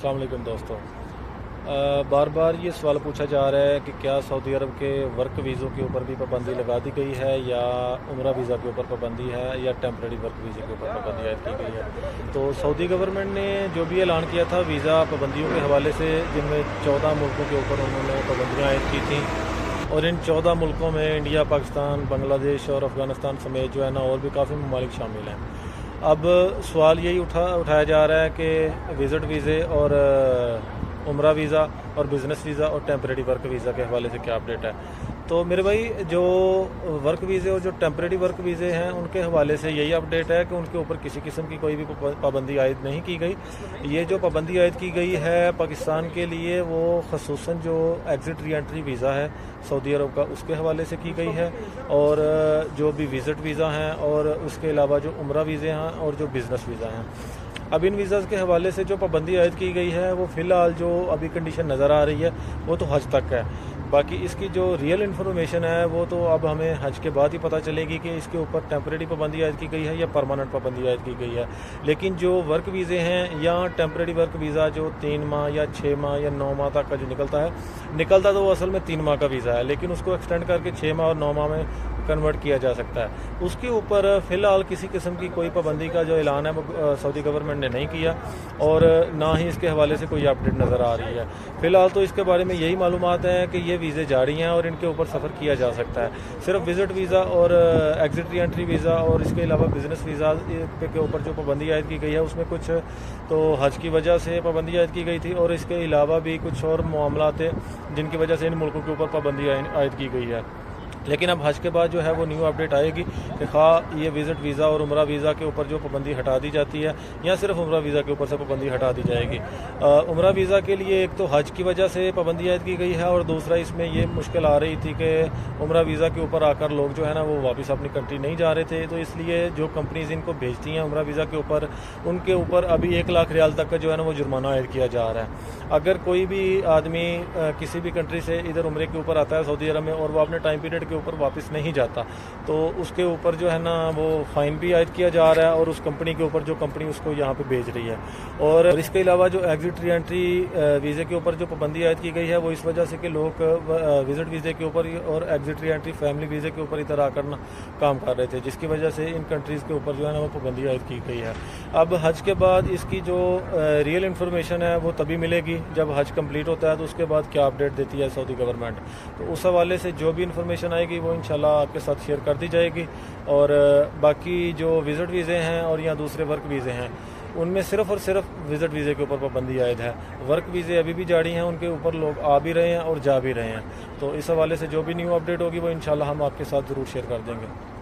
अस्सलाम वालेकुम दोस्तों। बार बार ये सवाल पूछा जा रहा है कि क्या सऊदी अरब के वर्क वीज़ों के ऊपर भी पाबंदी लगा दी गई है या उम्रा वीज़ा के ऊपर पाबंदी है या टेम्परेरी वर्क वीज़े के ऊपर पाबंदी आयद की गई है। तो सऊदी गवर्नमेंट ने जो भी ऐलान किया था वीज़ा पाबंदियों के हवाले से, जिनमें 14 मुल्कों के ऊपर उन्होंने पाबंदियाँ आयद की थी, और इन 14 मुल्कों में इंडिया, पाकिस्तान, बांग्लादेश और अफ़गानिस्तान समेत जो है ना और भी काफ़ी ममालिक शामिल हैं। अब सवाल यही उठाया जा रहा है कि विज़िट वीज़े और उम्रा वीज़ा और बिज़नेस वीज़ा और टेम्परेरी वर्क वीज़ा के हवाले से क्या अपडेट है। तो मेरे भाई, जो वर्क वीज़े और जो टेम्परेरी वर्क वीज़े हैं उनके हवाले से यही अपडेट है कि उनके ऊपर किसी किस्म की कोई भी पाबंदी आयद नहीं की गई। ये जो पाबंदी आयद की गई है पाकिस्तान के लिए, वो ख़ुसूसन जो एग्ज़िट री एंट्री वीज़ा है सऊदी अरब का, उसके हवाले से की गई है, और जो भी विज़िट वीज़ा हैं और उसके अलावा जो उम्रा वीज़े हैं और जो बिज़नेस वीज़ा हैं। अब इन वीज़ाज़ के हवाले से जो पाबंदी आयद की गई है वो फ़िलहाल जो अभी कंडीशन नज़र आ रही है वो तो हज तक है। बाकी इसकी जो रियल इन्फॉर्मेशन है वो तो अब हमें हज के बाद ही पता चलेगी कि इसके ऊपर टेम्परेरी पाबंदी आयद की गई है या परमानेंट पाबंदी आयद की गई है। लेकिन जो वर्क वीज़े हैं या टेम्परेरी वर्क वीज़ा जो 3 माह या 6 माह या 9 माह तक का जो निकलता तो वो असल में 3 माह का वीज़ा है, लेकिन उसको एक्सटेंड करके 6 माह और 9 माह में कन्वर्ट किया जा सकता है। उसके ऊपर फ़िलहाल किसी किस्म की कोई पाबंदी का जो ऐलान है वो सऊदी गवर्नमेंट ने नहीं किया, और ना ही इसके हवाले से कोई अपडेट नज़र आ रही है। फ़िलहाल तो इसके बारे में यही मालूमात है कि ये वीज़े जारी हैं और इनके ऊपर सफ़र किया जा सकता है। सिर्फ विज़िट वीज़ा और एग्ज़िट री एंट्री वीज़ा और इसके अलावा बिज़नेस वीज़ा के ऊपर जो पाबंदी आयद की गई है उसमें कुछ तो हज की वजह से पाबंदी आयद की गई थी, और इसके अलावा भी कुछ और मामला थे जिनकी वजह से इन मुल्कों के ऊपर पाबंदी आयद की गई है। लेकिन अब हज के बाद जो है वो न्यू अपडेट आएगी कि खा ये विज़िट वीज़ा और उम्रा वीज़ा के ऊपर जो पाबंदी हटा दी जाती है या सिर्फ उम्रा वीज़ा के ऊपर से पाबंदी हटा दी जाएगी। उम्रा वीज़ा के लिए एक तो हज की वजह से पाबंदी आयद की गई है, और दूसरा इसमें ये मुश्किल आ रही थी कि उम्रा वीज़ा के ऊपर आकर लोग जो है ना वो वापस अपनी कंट्री नहीं जा रहे थे। तो इसलिए जो कंपनीज़ इनको भेजती हैं उम्रा वीज़ा के ऊपर, उनके ऊपर अभी 1 लाख रियाल तक का जो है ना वो जुर्माना आयद किया जा रहा है। अगर कोई भी आदमी किसी भी कंट्री से इधर उम्रे के ऊपर आता है सऊदी अरब में और वो अपने टाइम पीरियड के ऊपर वापस नहीं जाता, तो उसके ऊपर जो है ना वो फ़ाइन भी आयद किया जा रहा है, और उस कंपनी के ऊपर जो कंपनी उसको यहाँ पे भेज रही है। और इसके अलावा जो एग्ज़िट री एंट्री वीज़े के ऊपर जो पाबंदी आयद की गई है वो इस वजह से कि लोग विज़िट वीज़े के ऊपर और एग्ज़िट री एंट्री फैमिली वीज़े के ऊपर इधर आकर ना काम कर रहे थे, जिसकी वजह से इन कंट्रीज़ के ऊपर जो है ना वो पाबंदी आयद की गई है। अब हज के बाद इसकी जो रियल इन्फॉर्मेशन है वो तभी मिलेगी जब हज कंप्लीट होता है, तो उसके बाद क्या अपडेट देती है सऊदी गवर्नमेंट। तो उस हवाले से जो भी इन्फॉर्मेशन आएगी वो इंशाल्लाह आपके साथ शेयर कर दी जाएगी। और बाकी जो विज़िट वीज़े हैं और या दूसरे वर्क वीज़े हैं उनमें सिर्फ़ और सिर्फ विज़िट वीज़े के ऊपर पाबंदी आयद है। वर्क वीज़े अभी भी जारी हैं, उनके ऊपर लोग आ भी रहे हैं और जा भी रहे हैं। तो इस हवाले से जो भी न्यू अपडेट होगी वो इंशाल्लाह हम आपके साथ ज़रूर शेयर कर देंगे।